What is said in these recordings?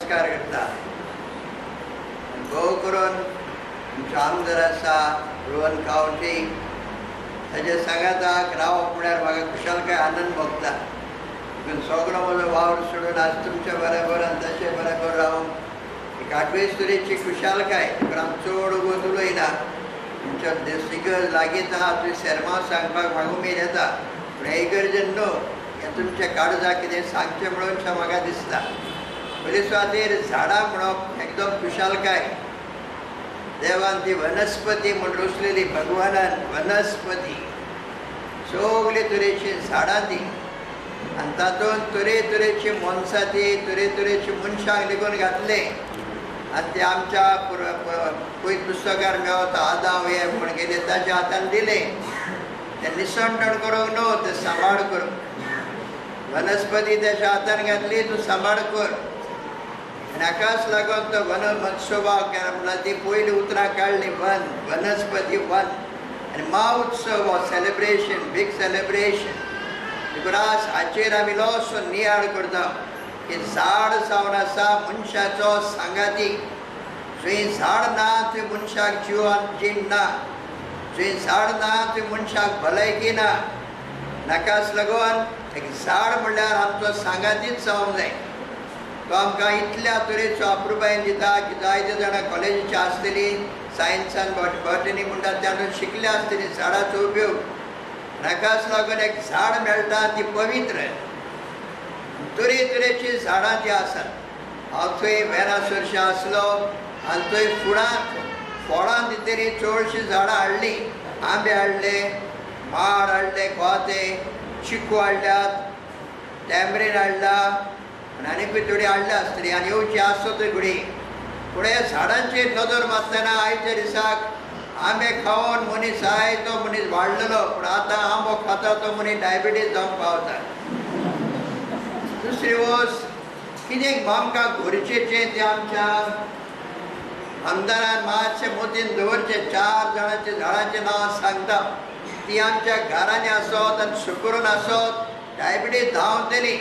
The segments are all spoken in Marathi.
नमस्कार करता. भोव करून आमचो आमदार आसा रोहन कावटी ताचे सांगाताक रावप म्हळ्यार म्हाका खुशालकाय आनंद भोगता. पूण सगळो म्हजो वावर सोडून आज तुमच्या बरोबर आनी तशें बरोबर रावून एक आठवेच तरेची खुशालकाय. पूण हांव चड उगोत उलयना. तुमच्या देसिगज लागीं आहा तुवें शर्मा सांगपाक म्हाका उमेद येता. पूण हे गरजेन न्हू, हें तुमच्या काळजाक कितें सांगचें म्हणून म्हाका दिसता. पयले सुवातेर झाडां म्हणप एकदम खुशालकाय. देवान ती वनस्पती म्हूण रचलेली भगवानान वनस्पती सगळे तरेची झाडां ती आनी तातूंत तरेतरेची मनशां ती तरेतरेची मनशांक लेगून घातले. आनी ते आमच्या पयत पुस्तकार मेळता आदाम हे म्हूण गेले ताच्या हातान दिले. ते निसंडण करूंक न्हू, ते सांबाळ करूंक. वनस्पती ताच्या हातान घातली, तूं सांबाळ कर. आनी हाकाच लागून तो वन महोत्सवाक म्हणल्यार ती पयलीं उतरां काडली वन वनस्पती वन आनी महोत्सव हो सेलिब्रेशन बीग सेलिब्रेशन. देखून आज हाचेर आमी इल्लोसो नियाळ करता की झाड जावन आसा मनशाचो सांगाती. जंय झाड ना थंय मनशाक जीण ना. जंय झाड ना थंय मनशाक भलायकी ना. नाकाच लागून एक झाड म्हणल्यार आमचो सांगातीच जावंक जाय. तो आमकां इतल्या तरेचो अप्रुबायेन दिता की जायते जाणां कॉलेजीची आसतली सायन्सान बॉटनी म्हणटा तातूंत शिकले आसतली झाडाचो उपयोग. नाकाच लागून एक झाड मेळटा ती पवित्र. तरेतरेची झाडां ती आसात. हांव थंय वेनासुरशें आसलो आनी थंय फळां भितर चडशीं झाडां हाडलीं. आंबे हाडले, माड हाडले, कोते, चिकू हाडल्यात, टॅमरीन हाडला आनी थोडी हाडले आसतली आनी येवची आसत घडी. पूण ह्या झाडांचेर नदर मारतना आयच्या दिसाक आंबे खावन मनीस तो मनीस वाडलेलो. पूण आतां आंबो खाता तो मनीस डायबिटीज जावंक पावता. दुसरी वस्त कितें आमकां गरजेचें तें आमच्या आमदारान मातशें मतीन दवरचें. 4 जाणांच्या झाडांचें नांव सांगता. ती आमच्या घरांनी आसत आनी सुकरून आसत डायबिटीज धांवतली.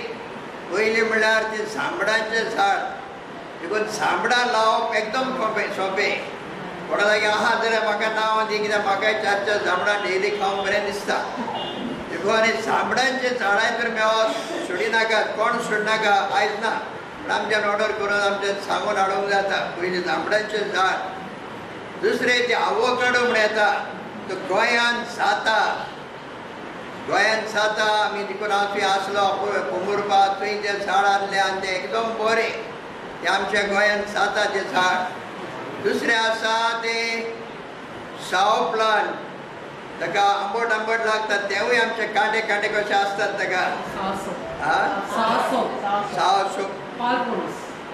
पयलीं म्हणल्यार ती जांबळांचें झाड. देखून जांबळां लावप एकदम सोंपें. कोणा लागीं आहा जाल्यार म्हाका नांव दी, कित्याक म्हाकाय 4 जांबळां डेली खावंक बरें दिसता. देखून आनी जांबळांचें झाडां जर मेळत सोडिनाकात, कोण सोडनाका. आयज ना पूण आमच्यान ऑर्डर करून आमच्यान सांगून हाडूंक जाता. पयलीं जांबळांचें झाड. दुसरें तें आवोकाडो म्हूण येता तो गोंयांत जाता. गोंयांत जाता. आमी देखून हांव थंय आसलो पोमुरपा थंय तें झाड आहलें आनी तें एकदम बरें. तें आमच्या गोंयांत जाता तें झाड. दुसरें आसा तें साव प्लांट. ताका आंबट लागता. तेवूय आमचे कांटे कशे आसतात ताका.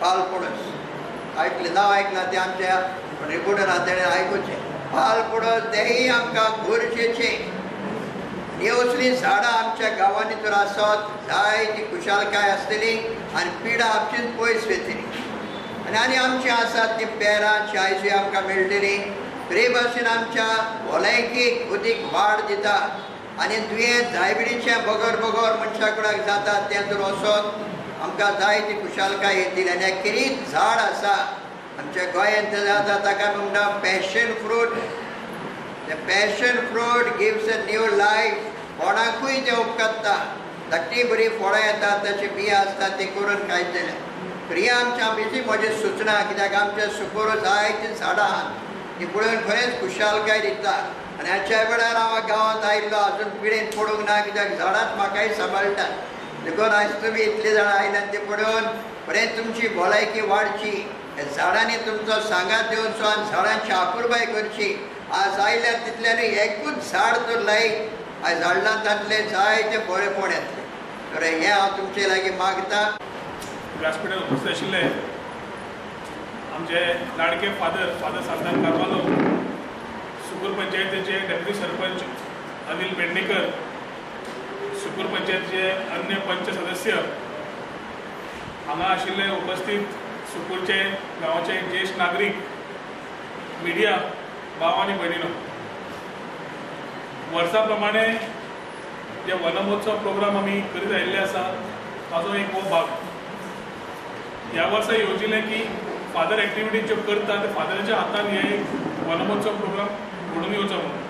पालपणस आयकलें नांव आयकलां तें आमच्या रिपोर्टरान तेणें आयकुचें. पालपणस तेंय आमकां गरजेचें. ही असलीं झाडां आमच्या गांवांनी तर आसत जायती खुशालकाय आसतली आनी पिडा आपशींच पयस वयतली. आनी आमची आसात ती पेरां चायसूय आमकां मेळटली. बरे भाशेन आमच्या भलायकेक अदीक वाड दिता. आनी दुयेंस डायबिटीजचें बगर मनशा कडेन जाता तें जर वचत आमकां जायती खुशालकाय येतली. आनी एक झाड आसा आमच्या गोंयांत जाता ताका म्हणटा passion fruit. The passion fruit gives a new life. कोणाकूय तें उपकारता. धाकटी बरी फळां येतात ताचे बियां आसतात ते करून खायत जाल्यार. तर ही आमच्या आमची म्हजी सुचना. कित्याक आमच्या सुकूर जायतीं झाडां आहात ती पळोवन खरेंच खुशालकाय दिता. आनी हाच्या वेळार हांव गांवांत आयिल्लो आजून पिडेन पडूंक ना. कित्याक झाडांच म्हाकाय सांबाळटात. देखून आयज तुमी इतलीं जाणां आयल्यात ते पळोवन बरें तुमची भलायकी वाडची. ह्या झाडांनी तुमचो सांगात दिवचो आनी झाडांची आपुरबाय करची. आज आयल्यार तितल्यानूय एकूच झाड तर लायक आयज झाडां तातले जायते बरेपण येतले. तर हें हांव तुमचे लागीं मागतां. व्यासपीठार उपस्थित आशिल्ले आमचे लाडके फादर सालदार कारवालो, सुकूर पंचायतीचे डेप्युटी सरपंच अनिल पेडणेकर, सुकूर पंचायतीचे अन्य पंच सदस्य, हांगा आशिल्ले उपस्थित सुकूरचे गांवाचे ज्येश्ठ नागरीक, मिडिया भाव आनी भयणीनो, वर्सा प्रमाणे जे वन महोत्सव प्रोग्राम आमी करीत आयिल्ले आसा ताचो एक हो भाग. ह्या वर्सा येवजिल्लें की फादर एक्टिविटीज ज्यो करता ते फादराच्या हातान हे एक वनमहोत्सव प्रोग्राम घडून येवचो म्हणून.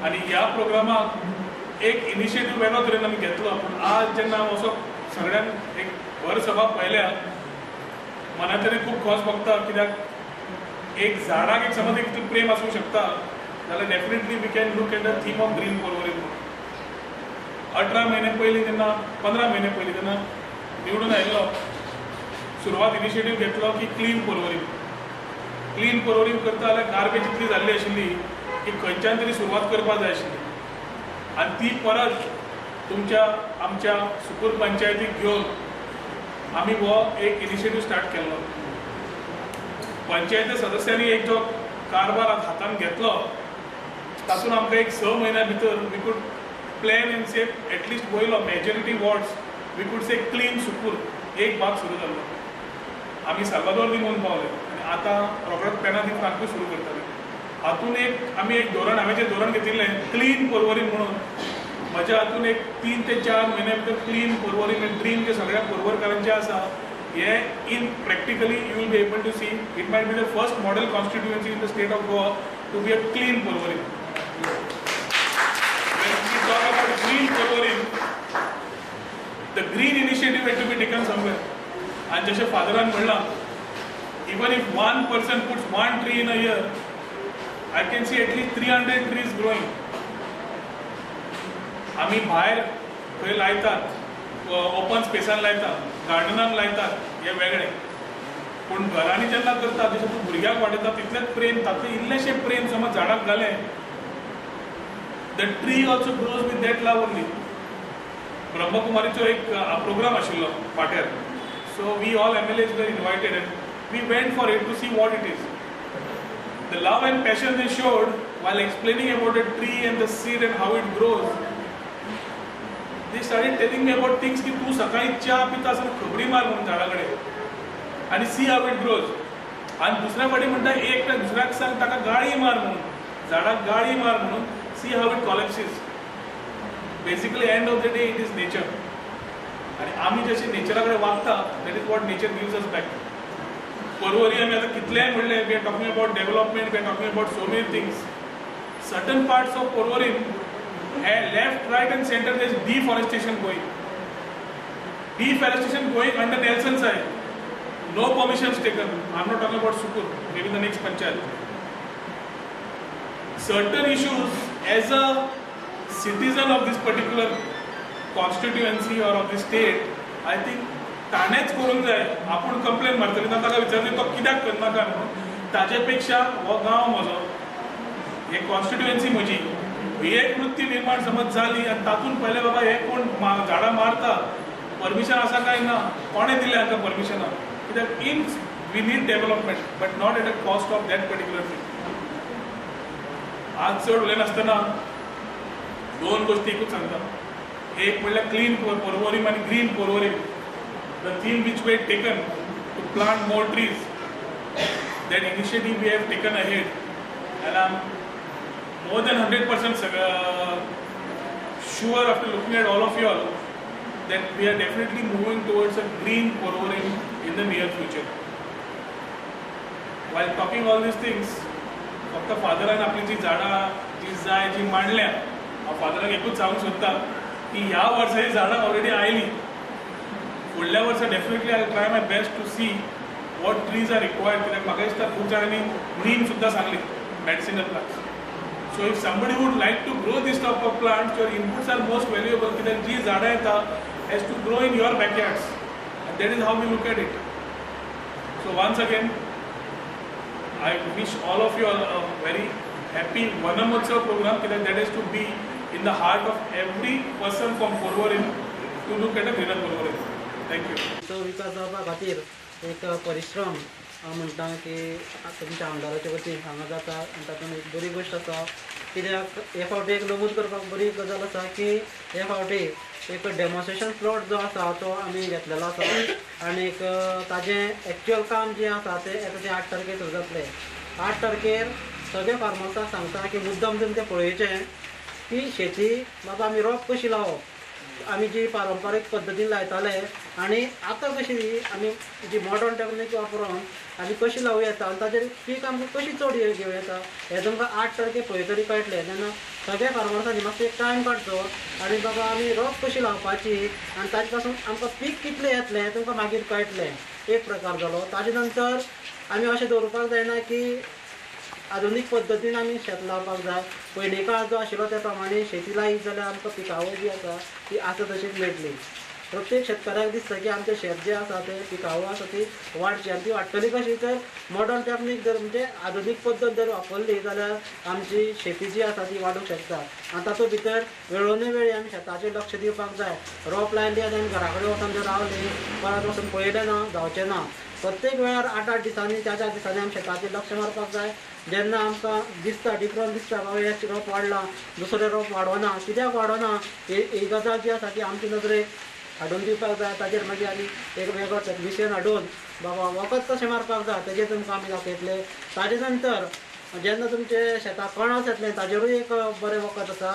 आनी ह्या प्रोग्रामाक एक इनिशिएटीव वेगळो तरेन आमी घेतलो. पूण आज जेन्ना हांव असो सगळ्यांक एक भर सभा पळयल्या मना तरी खूब खोस भोगता. कित्याक एक झाडाक एक समज एक प्रेम आसूंक शकता जाल्यार definitely we can look at the theme of green Porvorim. 18 म्हयने पयलीं जेन्ना 15 म्हयने पयलीं जेन्ना निवडून आयिल्लो सुरवात इनिशिएटीव घेतलो की क्लीन पर्वरीन. क्लीन पर्वरीन करता जाल्यार गार्बेज इतली जाल्ली आशिल्ली की खंयच्यान तरी सुरवात करपाक जाय आशिल्ली. आनी ती परत तुमच्या आमच्या सुकूर पंचायतीक घेवन आमी हो एक इनिशिएटीव स्टार्ट केल्लो. पंचायती सदस्यांनी एक जो कारभार हातान घेतलो तातूंत आमकां एक 6 म्हयन्या भितर we could plan and say at least गोयलो majority wards we could say clean सुकूर एक भाग सुरू जाल्लो. आमी साल्वादोर दिमोन पावले आनी आतां रॉबर्ट पेनादी फ्रांकूय सुरू करतले. हातून एक आमी एक धोरण हांवें जें धोरण घेतिल्लें क्लीन पर्वरीन म्हणून. म्हज्या हातून एक 3 ते 4 म्हयन्या भितर क्लीन पर्वरीन ड्रीम जे सगळ्या पर्वरकारांचें आसा हे in practically you will be able to see it might be the first model constituency in the state of Goa to be a clean Porvorim. When we talk about green Porvorim, the green initiative had to be taken somewhere. And जशें फादरान म्हणलां, even if one person puts one tree in a year, I can see at least 300 trees growing. आमी भायर खंय लायतात, ओपन स्पेसान लायतात, गार्डनान लायतात, हे वेगळें. पूण घरांनी जेन्ना करता जशें तूं भुरग्याक वाडयता तितलेंच प्रेम तातूंत इल्लेशें प्रेम समज झाडाक घालें the tree also grows with that love only. ब्रह्मकुमारीचो एक प्रोग्राम आशिल्लो फाटीर. So we all MLAs were invited and we went for it to see what it is. The love and passion they showed while explaining about the tree and the seed and how it grows, they started telling me about things की तू सकाळी च्या पिता असं खबरी मार म्हणून झाडाकडे आणि सी हाव इट ग्रोज. आणि दुसऱ्या फाटी म्हणटा एक दुसऱ्याक सांग ताका गाळी मार म्हणून झाडाक गाळी मार म्हणून see how it collapses. Basically end of the day it is nature. आणि आम्ही जसे नेचरा कडेन वागता that is what nature gives us back. Porvorim आमी आतां कितलेंय म्हणलें we are talking about development, we are talking about so many things. Certain parts of Porvorim left, right and center there is deforestation going. Deforestation going under Nelson side. No permissions taken. I am not talking about Sukur, maybe the next panchayat. Certain issues as a citizen of this particular constituency or of the state, I think ताणेच करूंक जाय. आपूण कंप्लेन मारतली ना ताका विचारतली तो कित्याक करनाका म्हणून. ताजे पेक्षा हो गांव म्हजो, हे कॉन्स्टिट्युएन्सी म्हजी, ही एक वृत्ती निर्माण समज जाली आनी तातूंत पयले बाबा हे कोण झाडां मारता परमिशन आसा काय ना, कोणें दिलें हांकां परमिशनां. कित्याक in we need development but not at a cost of that particular thing. आज चड उलय नासतना 2 गोश्टी एकूच सांगता. एक म्हणल्यार क्लीन पर्वरीन आनी green Porvorim. The theme which we had taken to plant more trees, that initiative we have taken ahead and I am more than 100% sure after looking at all of you all that we are definitely moving towards a green Porvorim in the near future. While talking all these things, फक्त फादरान आपली जी झाडां जी जाय जी मांडल्या, हांव फादराक एकूच सांगूंक सोदता की ह्या वर्सा ही झाडां ऑलरेडी आयली. फुडल्या वर्सा definitely I try my best to see what trees are required. कित्याक म्हाका दिसता खूब जाणांनी नीम सुद्दां सांगली, medicinal plants. So if somebody would like to grow this type of plants, your inputs are most valuable. कित्याक जी झाडां येता has to grow in your backyards, and that is how we look at it. So once again, I wish all of you a very happy Vanamotsav program, कित्याक that is to be in the heart of every person from Porvorim to look at a greener Porvorim. Thank you. तो विकास जावपा खातीर एक परिश्रम हांव म्हणटा की तुमच्या आमदाराच्या वतीन हांगा जाता आनी तातूंत एक बरी गोश्ट आसा. कित्याक हे फावटी एक नमूद करपाक बरी गजाल आसा की हे फावटी एक डेमॉन्स्ट्रेशन प्लॉट जो आसा तो आमी घेतलेलो आसा आनी ताजें एक्च्युअल काम जें आसा तें येता तें 8 तारखेर सुरू जातलें. 8 तारखेर सगळे फार्मर्सांक सांगता की मुद्दम तुमी तें पळोवचें की शेती बाबा आमी रोप कशी लावप. आमी जी पारंपारीक पद्दतीन लायताले आनी आतां कशी आमी जी मॉडर्न टॅक्निक वापरून आमी कशी लावूं येता आनी ताजेर पीक आमकां कशी चड घेवं येता हें तुमकां 8 तारखे पळय तरी कळटलें तेन्ना सगळ्या फार्मर्सांनी मातसो एक टायम काडचो आनी बाबा आमी रोप कशी लावपाची आनी ताजे पासून आमकां पीक कितलें येतलें हें तुमकां मागीर कळटलें एक प्रकार जालो. ताजे नंतर आमी अशें दवरपाक जायना की आधुनीक पद्दतीन आमी शेत लावपाक जाय. पयलीं काळ जो आशिल्लो त्या प्रमाणे शेती लायत जाल्यार आमकां पिकावळ जी आसा ती आसा तशीच मेळटली. प्रत्येक शेतकाराक दिसता की आमचें शेत जें आसा तें पिकावळ आसा ती वाडची आनी ती वाडटली कशी तर मॉडर्न टॅक्नीक जर म्हणजे आधुनीक पद्दत जर वापरली जाल्यार आमची शेती जी आसा ती वाडूंक शकता. आनी तातूंत भितर वेळोनूय वेळी आमी शेताचेर लक्ष दिवपाक जाय. रोप लायली आनी आमी घरा कडेन वचून जर रावली परत वचून पळयलें ना जावचें ना. प्रत्येक वेळार 8-8 दिसांनी 4-4 दिसांनी आमी शेताचेर लक्ष मारपाक जाय. जेन्ना आमकां दिसता डिफरंस दिसता बाबा हे रोप वाडलां दुसरें रोप वाडोना कित्याक वाडोना ही गजाल जी आसा ती आमचे नदरेक हाडून दिवपाक जाय. ताजेर मागीर आमी एक वेगळो टेक्निशियन हाडून बाबा वखद कशें मारपाक जाय तेजेर तुमकां आमी दाखयतले. ताजे नंतर जेन्ना तुमचे शेताक कणस येतलें ताजेरूय एक बरें वखद आसा.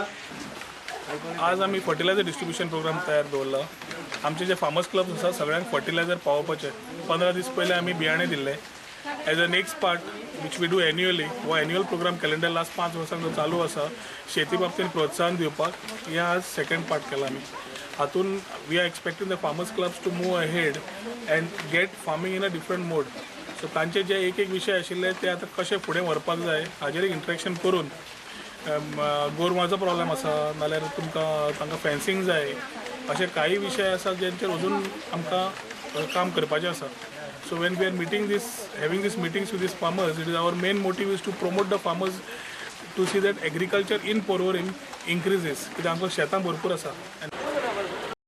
आज आमी फर्टिलायझर डिस्ट्रिब्युशन प्रोग्राम तयार दवरला. आमचे जे फार्मर्स क्लब आसा सगळ्यांक फर्टिलायझर पावोवपाचें. 15 दीस पयलीं आमी बियाणे दिल्ले. As a next part which we do annually हो एन्युअल प्रोग्राम कॅलेंडर लास्ट 5 वर्सांक जो चालू आसा शेती बाबतींत प्रोत्साहन दिवपाक हे आज सेकंड पार्ट केला आमी. हातून we are expecting the farmers clubs to move ahead and get farming in a different mode. So तांचे जे एक विशय आशिल्ले ते आतां कशें फुडें व्हरपाक जाय हाजेर इंट्रॅक्शन करून गोरवांचो प्रॉब्लेम आसा नाल्यार तुमकां तांकां फेन्सींग जाय अशे काही विशय आसा जेंचेर अजून आमकां काम करपाचें आसा. So when we are having these meetings with these farmers, it is our main motive is to promote the farmers to see that agriculture in Porvorim increases. कित्याक आमकां शेतां भरपूर आसा.